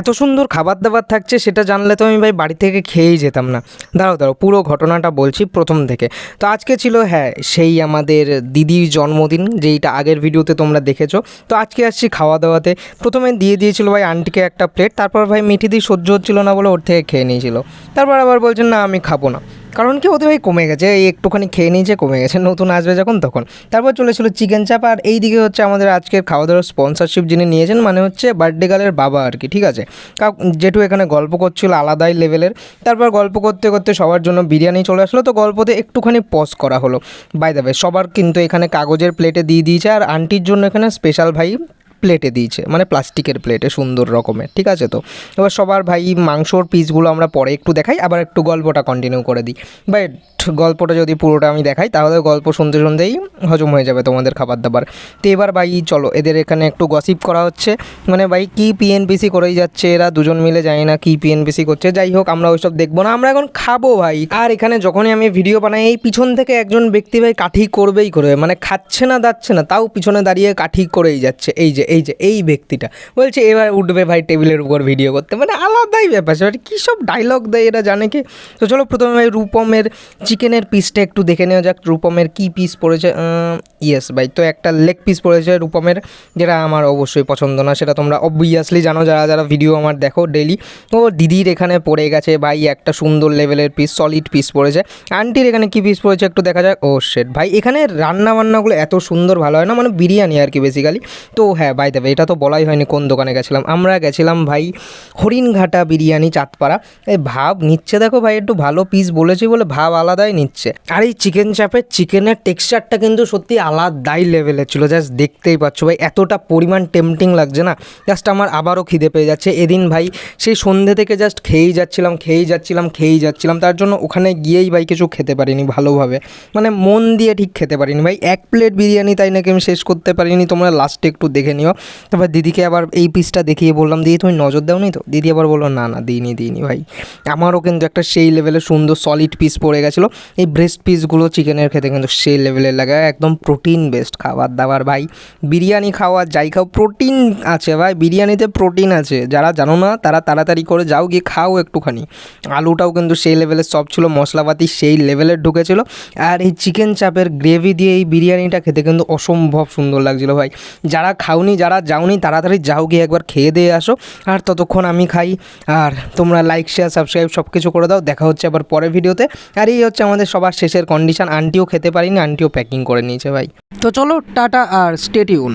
এত সুন্দর খাবার দাবার থাকছে সেটা জানলে তো আমি ভাই বাড়ি থেকে খেয়েই যেতাম না। দাঁড়াও পুরো ঘটনাটা বলছি প্রথম থেকে। তো আজকে ছিল সেই আমাদের দিদির জন্মদিন, যেইটা আগের ভিডিওতে তোমরা দেখেছো। তো আজকে আসছি খাওয়া দাওয়াতে। প্রথমে দিয়ে দিয়েছিল ভাই আন্টিকে একটা প্লেট, তারপর ভাই মিঠিদি সহ্য হচ্ছিল না বলে ওর থেকে খেয়ে নিয়েছিল। তারপর আবার বলছেন না আমি খাবো না, কারণ কি ওদের ভাই কমে গেছে, এই একটুখানি খেয়ে নিয়েছে কমে গেছে, নতুন আসবে যখন তখন। তারপর চলেছিল চিকেন চাপ। আর এই দিকে হচ্ছে আমাদের আজকের খাওয়া দাওয়ার স্পন্সরশিপ যিনি নিয়েছেন, মানে হচ্ছে বার্থডে গার্লের বাবা আর কি, ঠিক আছে। জেঠু এখানে গল্প করছিল আলাদাই লেভেলের। তারপর গল্প করতে করতে সবার জন্য বিরিয়ানি চলে আসলো, তো গল্পতে একটুখানি পজ করা হলো। বাই দ্য ওয়ে সবার কিন্তু এখানে কাগজের প্লেটে দিয়ে দিয়েছে, আর আন্টির জন্য এখানে স্পেশাল ভাই প্লেটে দিয়েছে, মানে প্লাস্টিকের প্লেটে সুন্দর রকমের, ঠিক আছে। তো এবার সবার ভাই মাংসর পিসগুলো আমরা পরে একটু দেখাই, আবার একটু গল্পটা কন্টিনিউ করে দিই। বাট গল্পটা যদি পুরোটা আমি দেখাই তাহলে গল্প শুনতে শুনতেই হজম হয়ে যাবে তোমাদের খাবার দাবার। তো এবার ভাই চলো এদের এখানে একটু গসিপ করা হচ্ছে, মানে ভাই কী পিএনপিসি করেই যাচ্ছে এরা দুজন মিলে, জানি না কী পিএনপিসি করছে। যাই হোক আমরা ওইসব দেখবো না, আমরা এখন খাবো ভাই। আর এখানে যখনই আমি ভিডিও বানাই এই পিছন থেকে একজন ব্যক্তি ভাই কাঠি করবেই করবে, মানে খাচ্ছে না দাচ্ছে না তাও পিছনে দাঁড়িয়ে কাঠি করেই যাচ্ছে। এই ব্যক্তিটা বলছে এবার উঠবে ভাই টেবিলের উপর ভিডিও করতে, মানে আলাদাই ব্যাপার সেটা। কী সব ডায়লগ দেয় এরা জানে কি। তো চলো প্রথমে ভাই রূপমের চিকেনের পিসটা একটু দেখে নেওয়া যাক, রূপমের কী পিস পড়েছে। ইয়েস ভাই, তো একটা লেগ পিস পড়েছে রূপমের, যেটা আমার অবশ্যই পছন্দ না, সেটা তোমরা অবভিয়াসলি জানো যারা যারা ভিডিও আমার দেখো ডেইলি। তো দিদির এখানে পড়ে গেছে ভাই একটা সুন্দর লেভেলের পিস, সলিড পিস পড়েছে। আন্টির এখানে কী পিস পড়েছে একটু দেখা যাক। ও শেট ভাই, এখানে রান্না বান্নাগুলো এত সুন্দর ভালো হয় না, মানে বিরিয়ানি আর কি বেসিক্যালি। তো হ্যাঁ বাই দ্য ওয়ে এটা তো বলাই হয়নি কোন দোকানে গেছিলাম। আমরা গেছিলাম ভাই হরিণঘাটা বিরিয়ানি চাঁদপাড়া। এই ভাব নিচ্ছে দেখো ভাই, একটু ভালো পিস বলেছি বলে ভাব আলাদাই নিচ্ছে। আর এই চিকেন চাপের চিকেনের টেক্সচারটা কিন্তু সত্যি আলাদাই লেভেলের ছিল, জাস্ট দেখতেই পাচ্ছ ভাই এতটা পরিমাণ টেম্পটিং লাগছে না, জাস্ট আমার আবারও খিদে পেয়ে যাচ্ছে। এদিন ভাই সেই সন্ধ্যে থেকে জাস্ট খেয়েই যাচ্ছিলাম, তার জন্য ওখানে গিয়েই ভাই কিছু খেতে পারিনি ভালোভাবে, মানে মন দিয়ে ঠিক খেতে পারিনি ভাই। এক প্লেট বিরিয়ানি তাই নাকি আমি শেষ করতে পারিনি, তোমরা লাস্টে একটু দেখে নিও। তারপর দিদিকে আবার এই পিসটা দেখিয়ে বললাম দিদি তুমি নজর দাওনি তো, দিদি আবার বললো না দিইনি ভাই। আমারও কিন্তু একটা সেই লেভেলের সুন্দর সলিড পিস পড়ে গেছিলো। এই ব্রেস্ট পিসগুলো চিকেনের খেতে কিন্তু সেই লেভেলের লাগে, একদম প্রোটিন বেস্ট খাবার দাবার ভাই। বিরিয়ানি খাওয়া যাই খাও প্রোটিন আছে ভাই, বিরিয়ানিতে প্রোটিন আছে, যারা জানো না তারা তাড়াতাড়ি করে যাও গিয়ে খাও একটুখানি। আলুটাও কিন্তু সেই লেভেলের সব ছিল, মশলাপাতি সেই লেভেলের ঢুকেছিল। আর এই চিকেন চাপের গ্রেভি দিয়ে এই বিরিয়ানিটা খেতে কিন্তু অসম্ভব সুন্দর লাগছিলো ভাই। যারা খাওনি যারা যাওনি তাড়াতাড়ি যাও গিয়ে একবার খেয়ে দিয়ে আসো। আর ততক্ষণ আমি খাই, আর তোমরা লাইক শেয়ার সাবস্ক্রাইব সব কিছু করে দাও। দেখা হচ্ছে আবার পরের ভিডিওতে। আর এই হচ্ছে আমাদের সবার শেষের কন্ডিশন, আন্টিও খেতে পারিনি, আন্টিও প্যাকিং করে নিয়েছে ভাই। তো চলো টাটা আর স্টে টিউন।